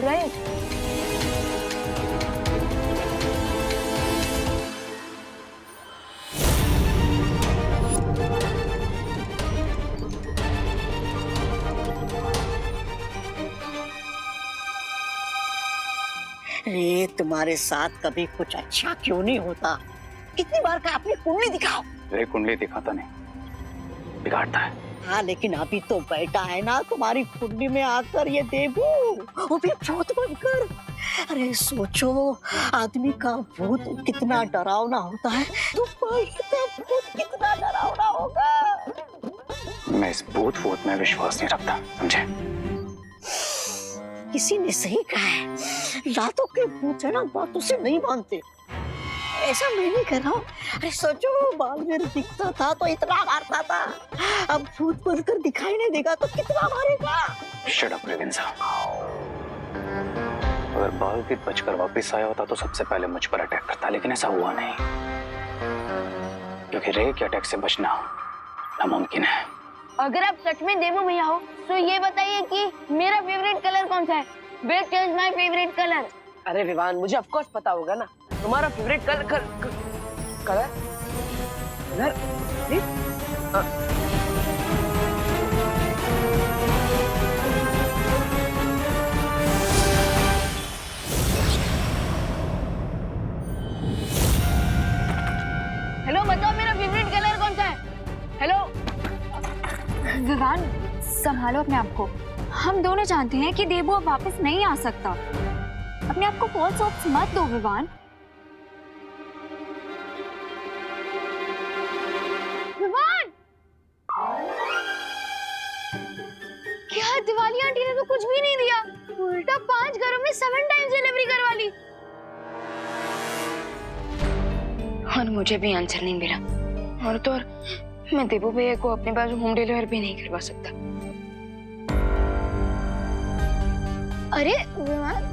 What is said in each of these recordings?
right? अरे तुम्हारे साथ कभी कुछ अच्छा क्यों नहीं होता? कितनी बार कहा अपनी कुंडली दिखाओ। अरे कुंडली दिखाता नहीं, बिगाड़ता है। हाँ लेकिन अभी तो बैठा है ना तुम्हारी कुंडली में आकर ये देवू, वो भी भूत बनकर। अरे सोचो, आदमी का भूत कितना डरावना होता है, तो भाई का भूत कितना डरावना होगा। मैं इस भूत वूत में विश्वास नहीं रखता, समझे? किसी ने सही कहा है, रातों के भूत है ना बातों से नहीं मानते। ऐसा मैं नहीं कर रहा हूँ। अरे सोचो, बालवीर दिखता था तो इतना मारता था, अब भूत बनकर दिखाई नहीं देगा तो कितना मारेगा। शट अप रेवेंसा। अगर बालवीर बचकर वापस आया होता तो सबसे पहले मुझ पर अटैक करता, लेकिन ऐसा हुआ नहीं, क्योंकि रे के अटैक से बचना नामुमकिन है। अगर आप सच में देवू भैया हो तो ये बताइए कि मेरा फेवरेट कलर कौन सा है? Best is my favourite colour. अरे विवान, मुझे ऑफ कोर्स पता होगा ना तुम्हारा फेवरेट कलर कलर हेलो, बताओ मेरा फेवरेट कलर कौन सा है? हेलो विवान, संभालो अपने आप को। हम दोनों जानते हैं कि देवू अब वापस नहीं आ सकता। अपने आप को फॉल्स होप्स मत दो विवान। विवान, क्या दिवाली आंटी ने तो कुछ भी नहीं दिया, उल्टा 5 घरों में 7 टाइम्स डिलीवरी करवा ली। और मुझे भी आंसर नहीं मिला, और तो और मैं देवू भैया को अपने पास होम डिलीवर भी नहीं करवा सकता। अरे विमान,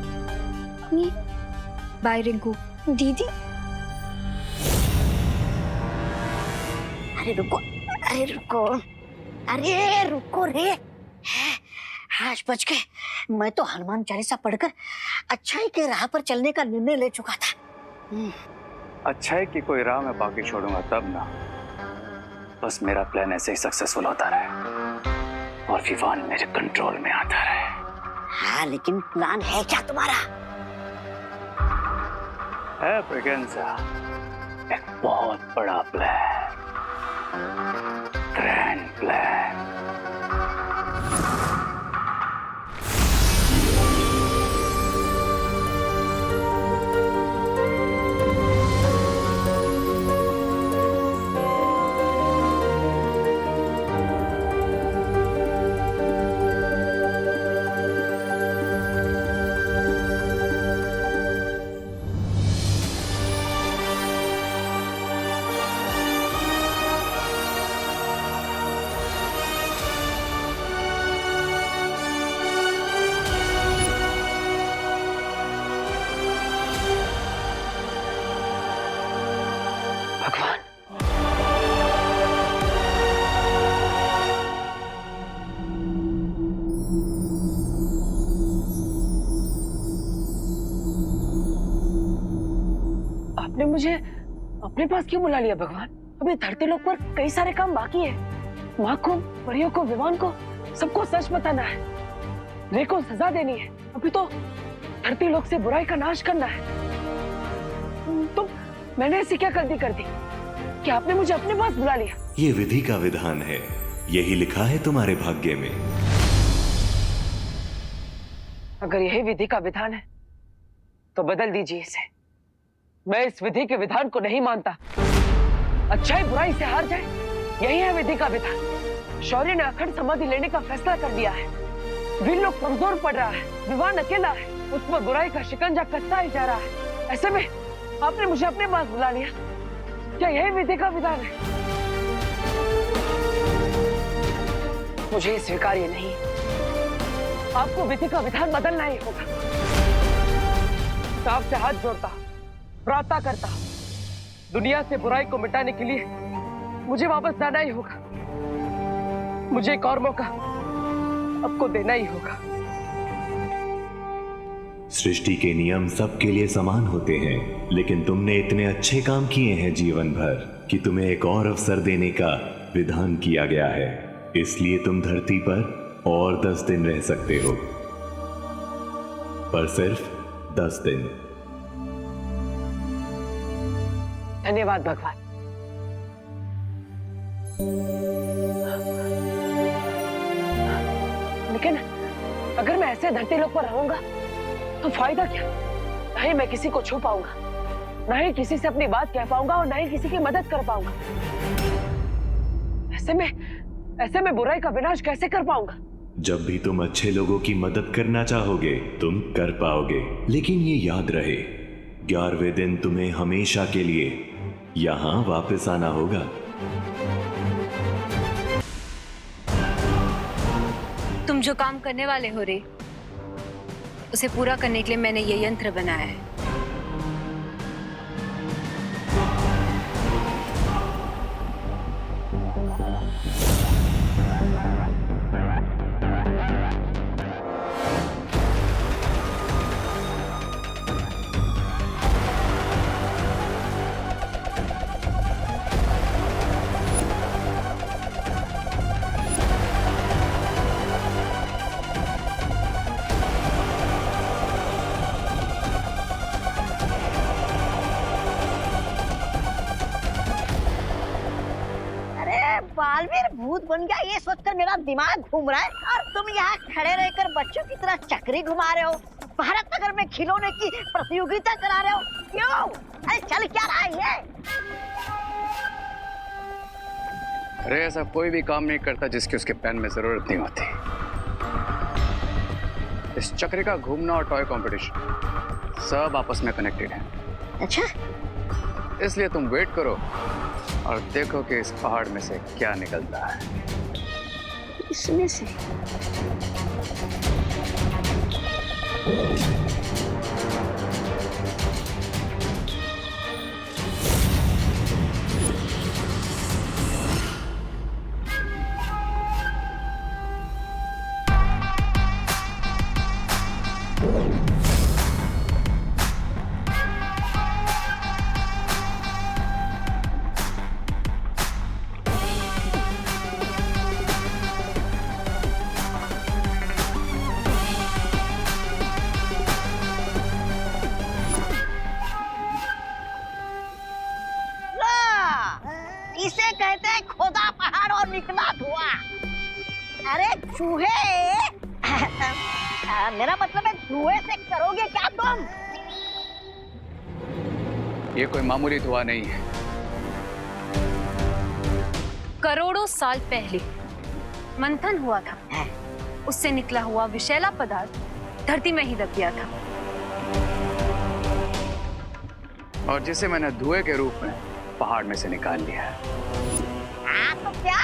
बाय रिंकू। दीदी। अरे रुको, अरे रुको, अरे रुको रे। आज बच गए। मैं तो हनुमान चालीसा पढ़कर अच्छाई के राह पर चलने का निर्णय ले चुका था। अच्छाई की कोई राह मैं बाकी छोड़ूंगा तब ना। बस मेरा प्लान ऐसे ही सक्सेसफुल होता रहे और विवान मेरे कंट्रोल में आता रहे। हाँ लेकिन प्लान है क्या तुम्हारा? है ब्रिगेंजा, एक बहुत बड़ा प्लान, ग्रैंड प्लान। भगवान, आपने मुझे अपने पास क्यों बुला लिया भगवान? अभी धरती लोक पर कई सारे काम बाकी है। माँ को, परियों को, विवान को, सबको सच बताना है। रे को सजा देनी है। अभी तो धरती लोक से बुराई का नाश करना है। तो मैंने ऐसी क्या गलती कर दी कि आपने मुझे अपने पास बुला लिया? ये विधि का विधान है, यही लिखा है तुम्हारे भाग्य में। अगर यही विधि का विधान है तो बदल दीजिए इसे। मैं इस विधि के विधान को नहीं मानता। अच्छाई बुराई से हार जाए, यही है विधि का विधान। शौर्य ने अखंड समाधि लेने का फैसला कर दिया है। वीर लोग कमजोर पड़ रहा है, विवान अकेला है, उस पर बुराई का शिकंजा कसता ही जा रहा है। ऐसे में आपने मुझे अपने पास बुला लिया। क्या यही विधि का विधान है? मुझे स्वीकार्य नहीं। आपको विधि का विधान बदलना ही होगा। तो आपसे हाथ जोड़ता, प्रार्थना करता, दुनिया से बुराई को मिटाने के लिए मुझे वापस जाना ही होगा। मुझे एक और मौका आपको देना ही होगा। सृष्टि के नियम सबके लिए समान होते हैं, लेकिन तुमने इतने अच्छे काम किए हैं जीवन भर कि तुम्हें एक और अवसर देने का विधान किया गया है। इसलिए तुम धरती पर और 10 दिन रह सकते हो, पर सिर्फ 10 दिन। धन्यवाद भगवान। लेकिन अगर मैं ऐसे धरती लोक पर रहूंगा तो फायदा क्या? ना ही मैं किसी को छू पाऊंगा, ना ही किसी से अपनी बात कह पाऊंगा और ना ही किसी की मदद कर पाऊंगा। ऐसे में बुराई का विनाश कैसे कर पाऊंगा? जब भी तुम अच्छे लोगों की मदद करना चाहोगे तुम कर पाओगे, लेकिन ये याद रहे 11वें दिन तुम्हें हमेशा के लिए यहाँ वापस आना होगा। तुम जो काम करने वाले हो रे, उसे पूरा करने के लिए मैंने ये यंत्र बनाया है। बालवीर भूत बन गया ये सोचकर मेरा दिमाग घूम रहा है, और तुम यहाँ खड़े रहकर बच्चों की तरह चक्री घुमा रहे हो, भारत नगर में खिलौने की प्रतियोगिता करा रहे हो। क्यों? अरे चल क्या रहा है ये? अरे ऐसा कोई भी काम नहीं करता जिसकी उसके पेन में जरूरत नहीं होती। इस चक्री का घूमना और टॉय कंपटीशन सब आपस में कनेक्टेड है। अच्छा, इसलिए तुम वेट करो और देखो कि इस पहाड़ में से क्या निकलता है। इसमें से इसे कहते हैं खोदा पहाड़ और निकला धुआं। अरे चूहे मेरा मतलब है धुएं से करोगे क्या तुम? ये कोई मामूली धुआं नहीं है। करोड़ों साल पहले मंथन हुआ था, उससे निकला हुआ विषैला पदार्थ धरती में ही दब गया था, और जिसे मैंने धुएं के रूप में पहाड़ में से निकाल लिया है। हाँ तो क्या?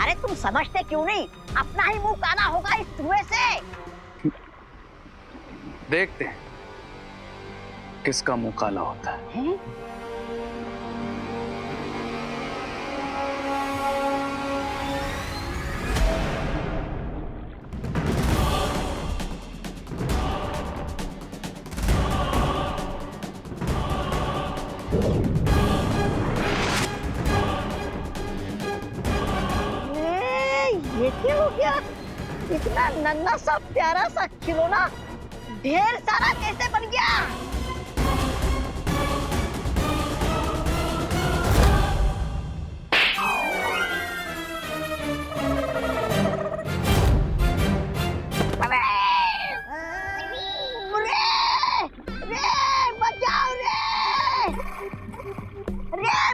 अरे तुम समझते क्यों नहीं? अपना ही मुंह काला होगा इस धुएं से। देखते हैं किसका मुंह काला होता है। ये क्या हो गया? इतना नन्हा सा प्यारा सा खिलौना ढेर सारा कैसे बन गया?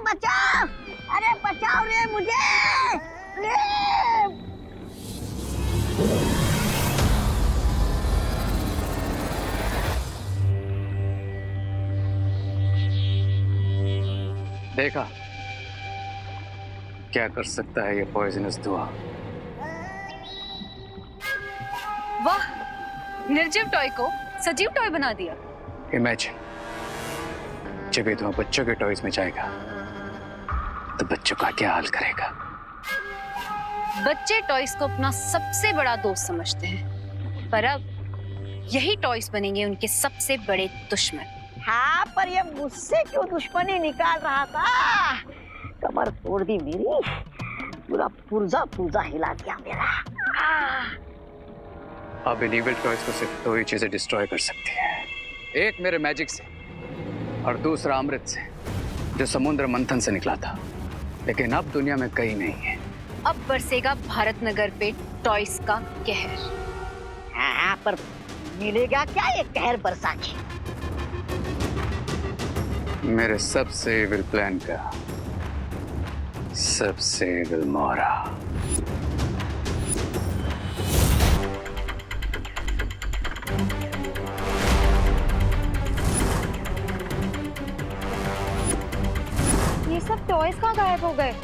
बचाओ! अरे बचाओ रे मुझे! देखा क्या कर सकता है ये पॉइजनस धुआं। वाह, निर्जीव टॉय को सजीव टॉय बना दिया। इमेजिन जब ये धुआं बच्चों के टॉयज में जाएगा तो बच्चों का क्या हाल करेगा। बच्चे टॉयज को अपना सबसे बड़ा दोस्त समझते हैं, पर अब यही टॉयज बनेंगे उनके सबसे बड़े दुश्मन। हाँ, पर ये मुझसे क्यों दुश्मनी निकाल रहा था? कमर तोड़ दी मेरी, पूरा पुर्जा पुर्जा हिला दिया मेरा। अब इन इविल टॉयज को सिर्फ दो ही चीजें डिस्ट्रॉय कर सकती है, एक मेरे मैजिक से और दूसरा अमृत से, जो समुद्र मंथन से निकला था, लेकिन अब दुनिया में कहीं नहीं है। अब बरसेगा भारत नगर पे टॉयज का कहर। हाँ, पर मिलेगा क्या ये कहर बरसा के? मेरे सबसे इविल प्लान का सबसे इविल मोहरा। ये सब टॉयज कहाँ गायब हो गए?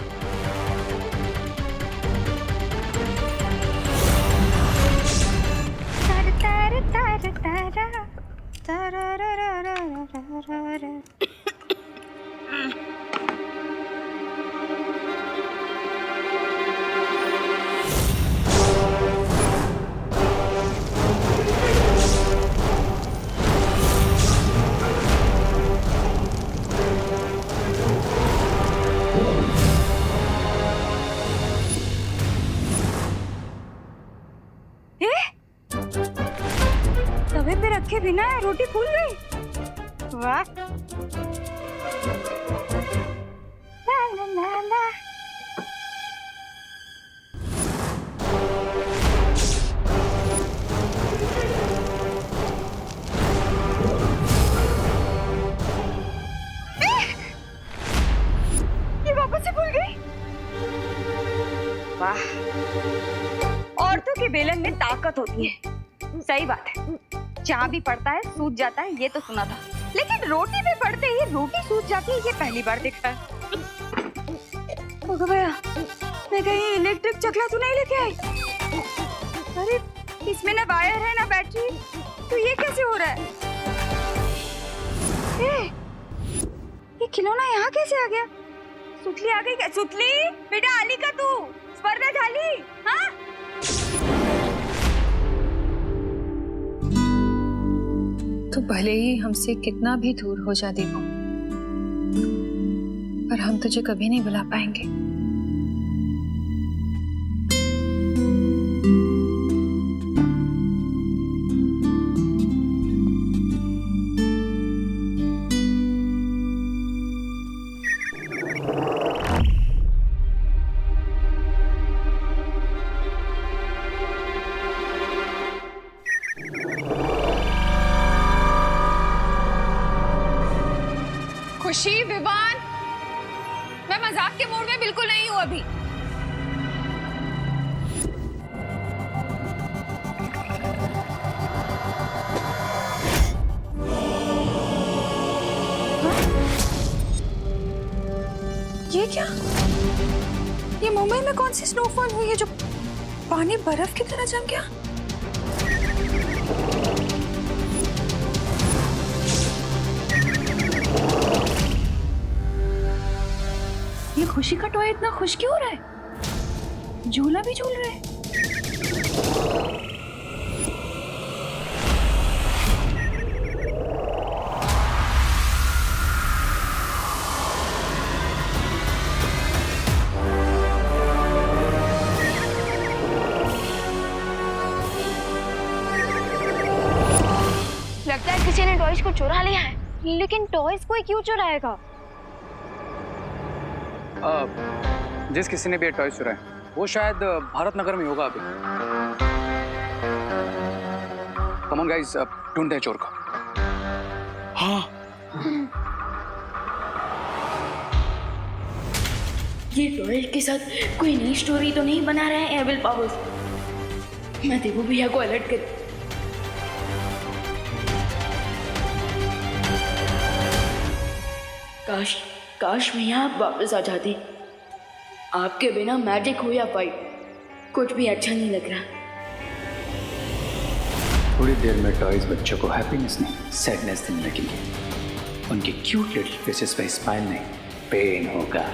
तवे पे रखे बिना रोटी फूल गई। वाह। ला ला ला ला। ये वापस से फूल गई। वाह, औरतों के बेलन में ताकत होती है। सही बात है, जहाँ भी पड़ता है सूज जाता है, ये तो सुना था, लेकिन रोटी पे पड़ते ही रोटी सूज जाती है, ये पहली बार देखा है। भैया, मैं कहीं इलेक्ट्रिक चकला तो नहीं लेके आई? अरे इसमें ना वायर है ना बैटरी, तो ये कैसे हो रहा है? ये खिलौना यहाँ कैसे आ गया? सुतली आ गई क्या? सुतली बेटा, आली का तू स्पर्धा झाली? हाँ, तो भले ही हमसे कितना भी दूर हो जा देवो, पर हम तुझे कभी नहीं भुला पाएंगे। खुशी, विवान, मैं मजाक के मूड में बिल्कुल नहीं हूँ अभी। ये क्या? ये मुंबई में कौन सी स्नोफॉल हुई है जो पानी बर्फ की तरह जम गया? ये खुशी का टॉय इतना खुश क्यों हो रहा है? झूला भी झूल रहा है। लगता है किसी ने टॉयज को चुरा लिया है। लेकिन टॉयज कोई क्यों चुराएगा? जिस किसी ने भी ये टॉयज चुराए, वो शायद भारत नगर में होगा अभी। कम ऑन गाइस, ढूंढते हैं चोर को। हाँ, ये टॉयज के साथ कोई नई स्टोरी तो नहीं बना रहे हैं एविल पावर्स? मैं देवू भैया को अलर्ट कर। काश भैया आप वापस आ जाते। आपके बिना मैजिक हो या फाइट, कुछ भी अच्छा नहीं लग रहा। थोड़ी देर में टॉयज बच्चों को हैप्पीनेस नहीं, सैडनेस देने लगेंगे। उनके क्यूट लिटिल फेसेस पे स्माइल नहीं, पेन होगा।